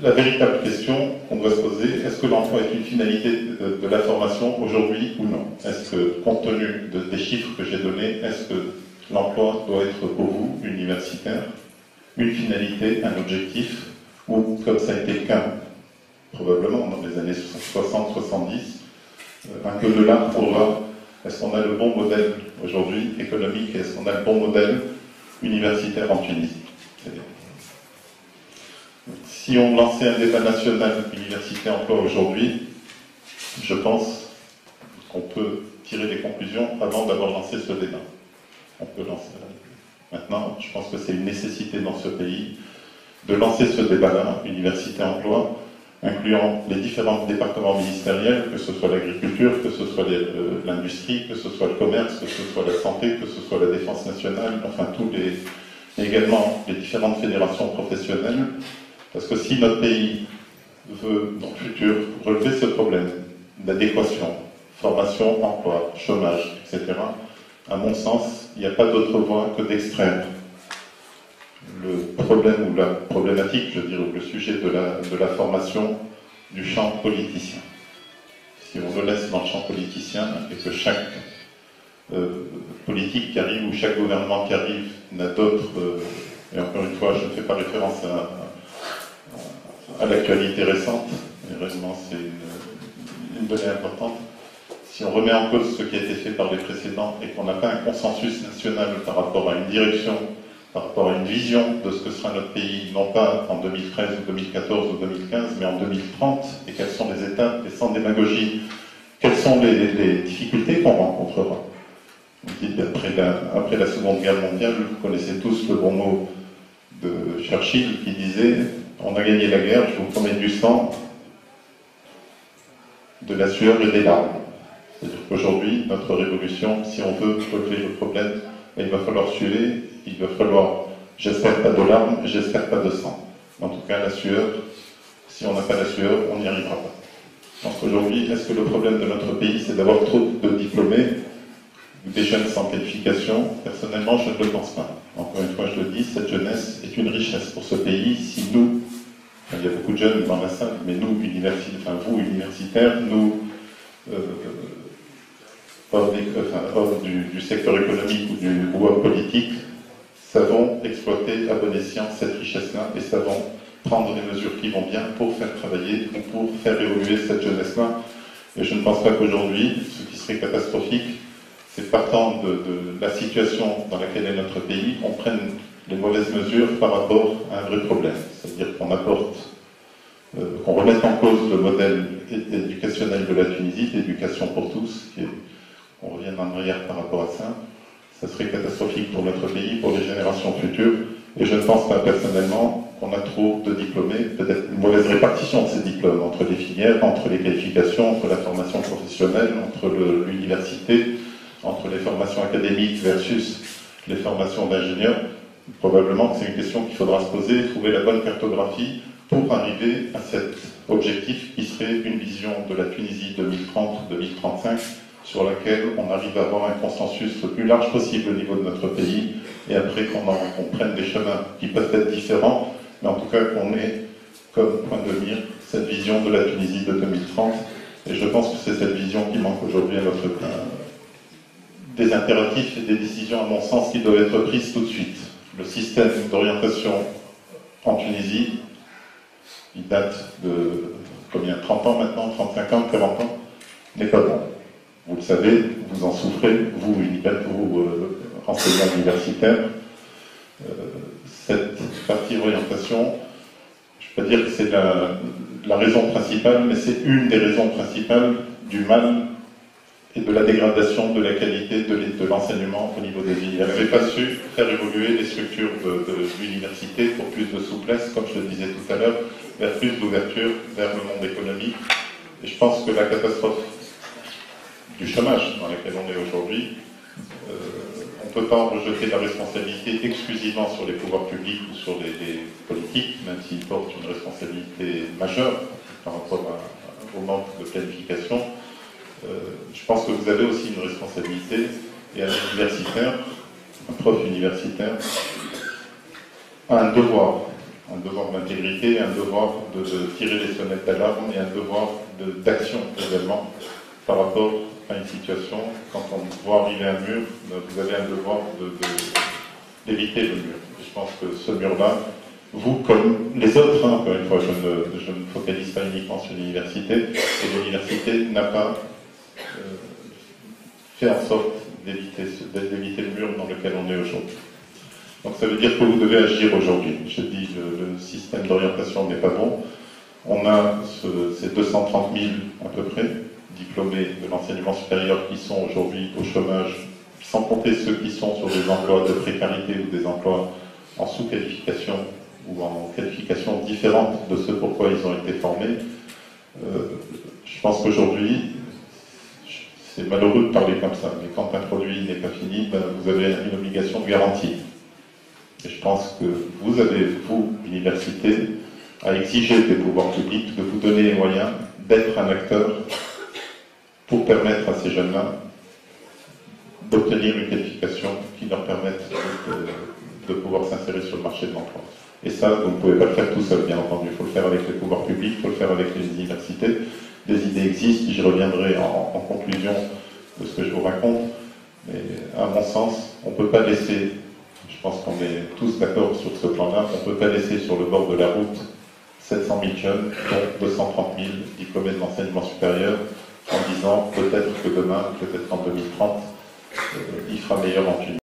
la véritable question qu'on doit se poser, est-ce que l'emploi est une finalité de la formation aujourd'hui ou non? Est-ce que, compte tenu des chiffres que j'ai donnés, est-ce que l'emploi doit être pour vous, universitaire, une finalité, un objectif, ou comme ça a été le cas probablement dans les années 60-70, un peu de l'art pour voir est-ce qu'on a le bon modèle aujourd'hui économique et est-ce qu'on a le bon modèle universitaire en Tunisie. Si on lançait un débat national université-emploi aujourd'hui, je pense qu'on peut tirer des conclusions avant d'avoir lancé ce débat. On peut lancer. Maintenant, je pense que c'est une nécessité dans ce pays de lancer ce débat-là, université-emploi, incluant les différents départements ministériels, que ce soit l'agriculture, que ce soit l'industrie, que ce soit le commerce, que ce soit la santé, que ce soit la défense nationale, enfin également les différentes fédérations professionnelles, parce que si notre pays veut, dans le futur, relever ce problème d'adéquation, formation, emploi, chômage, etc., à mon sens, il n'y a pas d'autre voie que d'extraire le problème ou la problématique, je dirais, le sujet de la formation du champ politicien. Si on le laisse dans le champ politicien et que chaque politique qui arrive ou chaque gouvernement qui arrive n'a d'autre, et encore une fois, je ne fais pas référence à l'actualité récente, mais réellement c'est une donnée importante. Si on remet en cause ce qui a été fait par les précédents et qu'on n'a pas un consensus national par rapport à une direction, par rapport à une vision de ce que sera notre pays, non pas en 2013 ou 2014 ou 2015, mais en 2030, et quelles sont les étapes, et sans démagogie, quelles sont les difficultés qu'on rencontrera. Après la Seconde Guerre mondiale, vous connaissez tous le bon mot de Churchill qui disait « On a gagné la guerre, je vous promets du sang, de la sueur et des larmes ». C'est-à-dire qu'aujourd'hui, notre révolution, si on veut relever le problème, il va falloir suer, il va falloir, j'espère pas de larmes, j'espère pas de sang. En tout cas, la sueur, si on n'a pas la sueur, on n'y arrivera pas. Donc aujourd'hui, est-ce que le problème de notre pays, c'est d'avoir trop de diplômés, des jeunes sans qualification? Personnellement, je ne le pense pas. Encore une fois, je le dis, cette jeunesse est une richesse pour ce pays. Si nous, il y a beaucoup de jeunes dans la salle, mais nous, vous, universitaires, nous, hors du secteur économique ou hommes politiques, savons exploiter à bon escient cette richesse-là et savons prendre des mesures qui vont bien pour faire travailler ou pour faire évoluer cette jeunesse-là. Et je ne pense pas qu'aujourd'hui, ce qui serait catastrophique, c'est partant de la situation dans laquelle est notre pays, on prenne les mauvaises mesures par rapport à un vrai problème. C'est-à-dire qu'on apporte, qu'on remette en cause le modèle éducationnel de la Tunisie, l'éducation pour tous, on revient en arrière par rapport à ça. Ça serait catastrophique pour notre pays, pour les générations futures. Et je ne pense pas personnellement qu'on a trop de diplômés, peut-être une mauvaise répartition de ces diplômes entre les filières, entre les qualifications, entre la formation professionnelle, entre l'université, entre les formations académiques versus les formations d'ingénieurs. Probablement que c'est une question qu'il faudra se poser, trouver la bonne cartographie pour arriver à cet objectif qui serait une vision de la Tunisie 2030-2035 sur laquelle on arrive à avoir un consensus le plus large possible au niveau de notre pays et après qu'on prenne des chemins qui peuvent être différents, mais en tout cas qu'on ait comme point de mire cette vision de la Tunisie de 2030. Et je pense que c'est cette vision qui manque aujourd'hui à notre pays. Des impératifs et des décisions, à mon sens, qui doivent être prises tout de suite. Le système d'orientation en Tunisie, il date de combien, 30 ans maintenant, 35 ans, 40 ans, n'est pas bon. Vous le savez, vous en souffrez, vous enseignants universitaires. Cette partie orientation, je ne vais pas dire que c'est la raison principale, mais c'est une des raisons principales du mal et de la dégradation de la qualité de l'enseignement au niveau des universités. Vous n'avez pas su faire évoluer les structures de l'université pour plus de souplesse, comme je le disais tout à l'heure, vers plus d'ouverture vers le monde économique. Et je pense que la catastrophe du chômage dans laquelle on est aujourd'hui, on ne peut pas rejeter la responsabilité exclusivement sur les pouvoirs publics ou sur les politiques, même s'ils portent une responsabilité majeure par rapport au manque de planification. Je pense que vous avez aussi une responsabilité, et un universitaire, un prof universitaire, a un devoir Un devoir d'intégrité, un devoir de tirer les sonnettes d'alarme et un devoir d'action également par rapport à une situation. Quand on voit arriver un mur, vous avez un devoir d'éviter le mur. Et je pense que ce mur-là, vous comme les autres, hein, encore une fois, je ne focalise pas uniquement sur l'université, et l'université n'a pas fait en sorte d'éviter le mur dans lequel on est aujourd'hui. Donc ça veut dire que vous devez agir aujourd'hui. Je dis le système d'orientation n'est pas bon. On a ces 230 000 à peu près diplômés de l'enseignement supérieur qui sont aujourd'hui au chômage, sans compter ceux qui sont sur des emplois de précarité ou des emplois en sous-qualification ou en qualification différente de ce pourquoi ils ont été formés. Je pense qu'aujourd'hui, c'est malheureux de parler comme ça, mais quand un produit n'est pas fini, ben, vous avez une obligation de garantie. Et je pense que vous avez, vous, l'université, à exiger des pouvoirs publics de vous donner les moyens d'être un acteur pour permettre à ces jeunes-là d'obtenir une qualification qui leur permette de pouvoir s'insérer sur le marché de l'emploi. Et ça, vous ne pouvez pas le faire tout seul, bien entendu. Il faut le faire avec les pouvoirs publics, il faut le faire avec les universités. Des idées existent, j'y reviendrai en conclusion de ce que je vous raconte. Mais à mon sens, on ne peut pas laisser, je pense qu'on est tous d'accord sur ce plan-là, on ne peut pas laisser sur le bord de la route 700 000 jeunes, dont 230 000 diplômés de l'enseignement supérieur, en disant peut-être que demain, peut-être qu'en 2030, il fera meilleur en Tunisie.